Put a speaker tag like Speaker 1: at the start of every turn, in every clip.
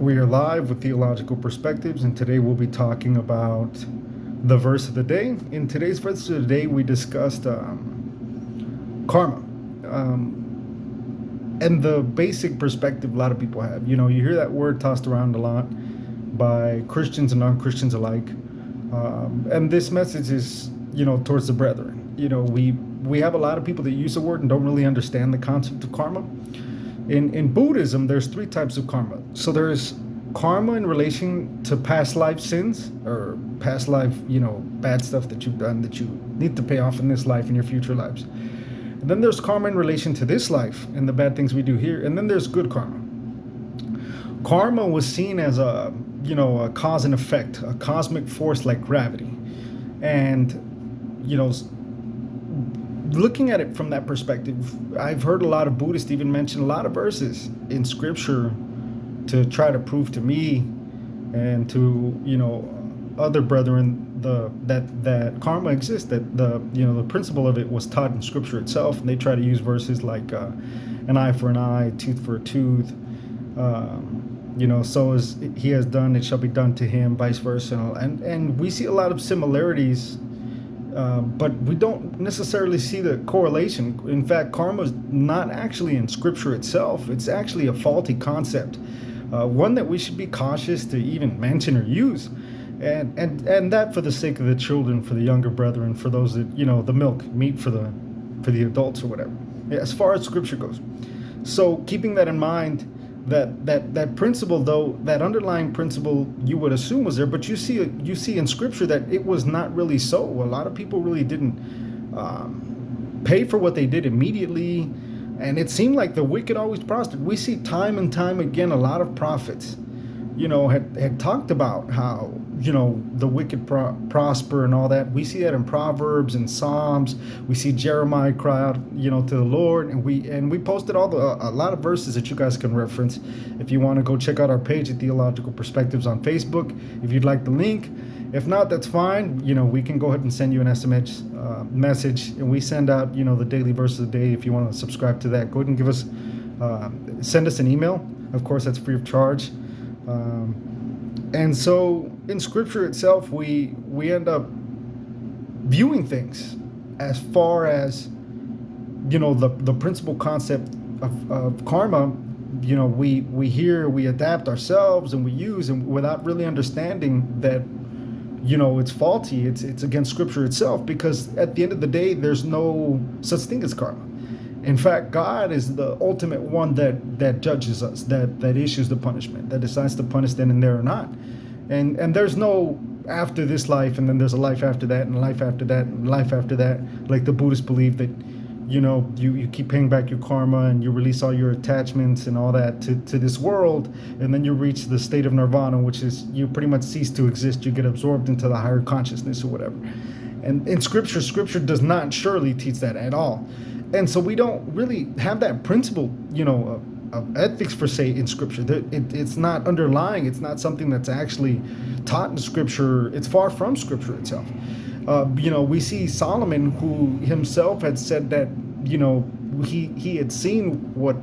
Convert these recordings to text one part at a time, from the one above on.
Speaker 1: We are live with Theological Perspectives, and today we'll be talking about the verse of the day. In today's verse of the day, we discussed karma and the basic perspective a lot of people have. You know, you hear that word tossed around a lot by Christians and non-Christians alike, and this message is, towards the brethren. We have a lot of people that use the word and don't really understand the concept of karma. In Buddhism, there's three types of karma. So there's karma in relation to past life sins or past life, bad stuff that you've done that you need to pay off in this life and your future lives. And then there's karma in relation to this life and the bad things we do here. And then there's good karma. Karma was seen as a cause and effect, a cosmic force like gravity. And, looking at it from that perspective, I've heard a lot of Buddhists even mention a lot of verses in scripture to try to prove to me and to other brethren that karma exists, that the principle of it was taught in scripture itself, and they try to use verses like an eye for an eye, tooth for a tooth, so as he has done, it shall be done to him, vice versa, and we see a lot of similarities. But we don't necessarily see the correlation. In fact, karma is not actually in scripture itself. It's actually a faulty concept, one that we should be cautious to even mention or use. And that for the sake of the children, for the younger brethren, for those that, the meat for the adults or whatever, as far as scripture goes. So keeping that in mind, that principle, though, that underlying principle you would assume was there, but you see in scripture that it was not really so. A lot of people really didn't pay for what they did immediately, and it seemed like the wicked always prospered. We see time and time again a lot of prophets had talked about how the wicked prosper and all that. We see that in Proverbs and Psalms. We see Jeremiah cry out to the Lord, and we posted a lot of verses that you guys can reference if you want to go check out our page at Theological Perspectives on Facebook if you'd like the link. If not, that's fine. We can go ahead and send you an SMS message, and we send out the daily verse of the day. If you want to subscribe to that, go ahead and give us send us an email. Of course, that's free of charge. And so in scripture itself, we end up viewing things as far as, the principal concept of karma, we hear, we adapt ourselves and we use, and without really understanding that, it's faulty, it's against scripture itself, because at the end of the day, there's no such thing as karma. In fact, God is the ultimate one that judges us, that issues the punishment, that decides to punish then and there or not. And there's no after this life, and then there's a life after that, and life after that, and life after that. Like the Buddhists believe that, you keep paying back your karma and you release all your attachments and all that to this world, and then you reach the state of nirvana, which is you pretty much cease to exist. You get absorbed into the higher consciousness or whatever. And in scripture does not surely teach that at all. And so we don't really have that principle, of ethics per se in scripture. It's not underlying. It's not something that's actually taught in scripture. It's far from scripture itself. We see Solomon, who himself had said that, he had seen what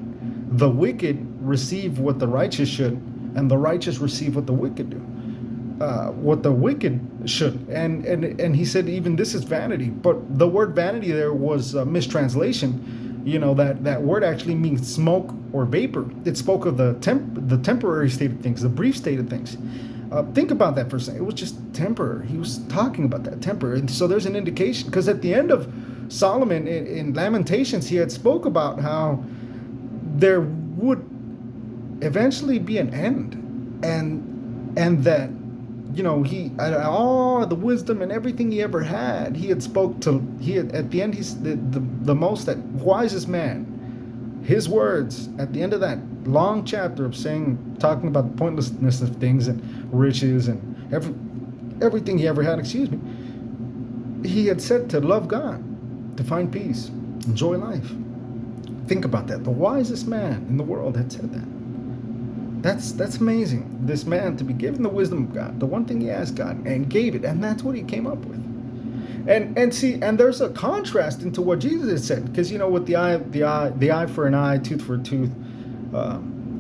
Speaker 1: the wicked receive what the righteous should, and the righteous receive what the wicked do. What the wicked should, and he said even this is vanity. But the word vanity there was a mistranslation. That word actually means smoke or vapor. It spoke of the temporary state of things, the brief state of things. Think about that for a second. It was just temporary. He was talking about that temporary. And so there's an indication, because at the end of Solomon in Lamentations, he had spoke about how there would eventually be an end, and that he all the wisdom and everything he ever had, at the end, he's the most that wisest man. His words at the end of that long chapter of talking about the pointlessness of things and riches and everything he ever had, he had said to love God, to find peace, enjoy life. Think about that. The wisest man in the world had said that. That's amazing. This man to be given the wisdom of God, the one thing he asked God, and gave it, and that's what he came up with. And there's a contrast into what Jesus had said, because with the eye for an eye, tooth for a tooth,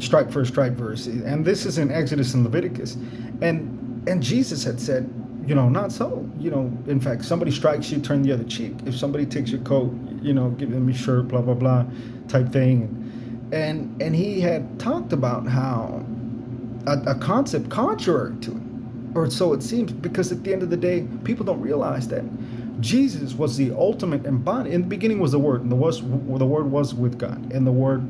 Speaker 1: strike for strike verse, and this is in Exodus and Leviticus, and Jesus had said, not so. In fact, somebody strikes you, turn the other cheek. If somebody takes your coat, give them your shirt, blah blah blah, type thing, and he had talked about how a concept contrary to it, or so it seems, because at the end of the day, people don't realize that Jesus was the ultimate embodiment. In the beginning was the Word, and the Word was with God, and the Word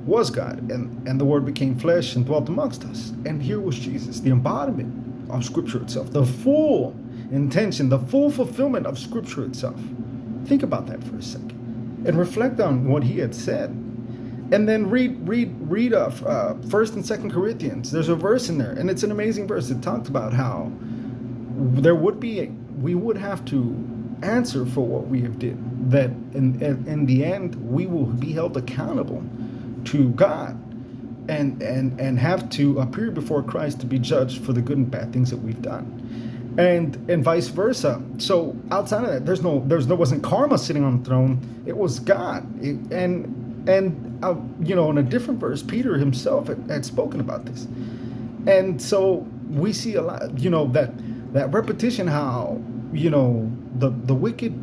Speaker 1: was God, and the Word became flesh and dwelt amongst us. And here was Jesus, the embodiment of Scripture itself, the full intention, the full fulfillment of Scripture itself. Think about that for a second, and reflect on what he had said, and then read First and Second Corinthians. There's a verse in there, and it's an amazing verse. It talks about how we would have to answer for what we have did. That in the end, we will be held accountable to God, and have to appear before Christ to be judged for the good and bad things that we've done, and vice versa. So outside of that, there wasn't karma sitting on the throne. It was God. In a different verse, Peter himself had spoken about this, and so we see a lot, that repetition, how the wicked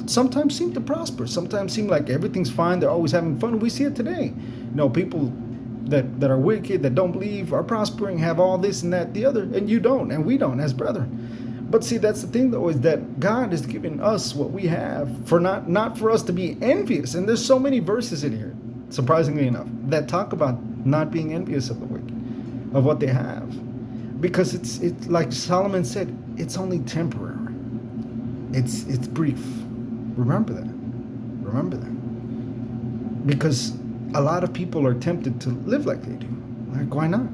Speaker 1: sometimes seem to prosper, sometimes seem like everything's fine, they're always having fun. We see it today. People that are wicked, that don't believe, are prospering, have all this and that, the other, and you don't, and we don't, as brethren. But see, that's the thing, though, is that God is giving us what we have for not for us to be envious. And there's so many verses in here, surprisingly enough, that talk about not being envious of the wicked, of what they have, because it's like Solomon said, it's only temporary. It's brief. Remember that, because a lot of people are tempted to live like they do. Like, why not?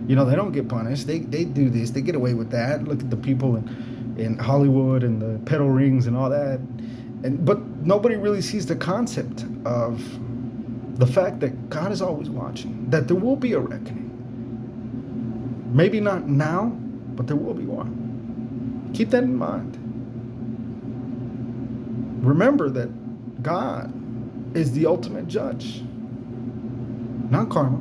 Speaker 1: They don't get punished. They do this. They get away with that. Look at the people in Hollywood and the pedal rings and all that. But nobody really sees the concept of the fact that God is always watching, that there will be a reckoning. Maybe not now, but there will be one. Keep that in mind. Remember that God is the ultimate judge. Not karma,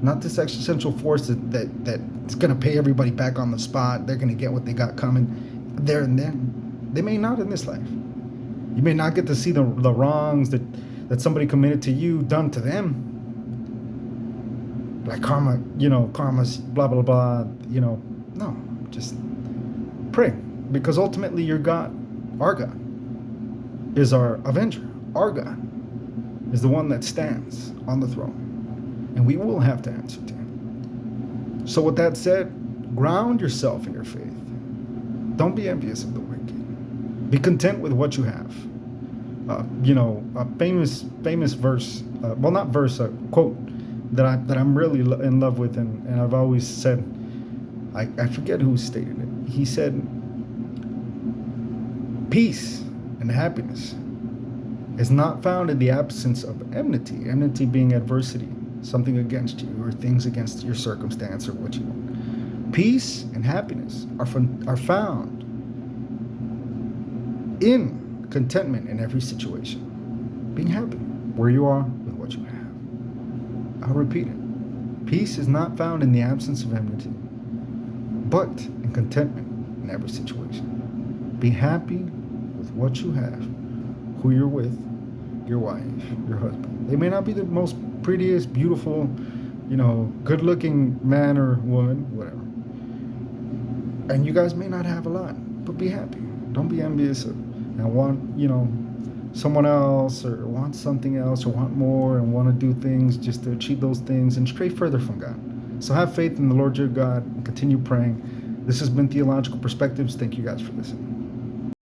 Speaker 1: not this existential force that's going to pay everybody back on the spot. They're going to get what they got coming there and then. They may not in this life. You may not get to see the wrongs that somebody committed to you done to them. Like karma, karma's blah, blah, blah, No, just pray. Because ultimately your God, our God, is our avenger. Our God is the one that stands on the throne. And we will have to answer to him. So with that said, ground yourself in your faith. Don't be envious of the wicked. Be content with what you have. A famous verse, not verse, a quote that I'm really in love with, and I've always said, I forget who stated it. He said, peace and happiness is not found in the absence of enmity being adversity, something against you or things against your circumstance or what you want. Peace and happiness are found in contentment in every situation. Being happy where you are with what you have. I'll repeat it. Peace is not found in the absence of enmity, but in contentment in every situation. Be happy with what you have, who you're with, your wife, your husband. They may not be the most prettiest, beautiful, good-looking man or woman, whatever. And you guys may not have a lot, but be happy. Don't be envious and want, someone else or want something else or want more and want to do things just to achieve those things and stray further from God. So have faith in the Lord your God and continue praying. This has been Theological Perspectives. Thank you guys for listening.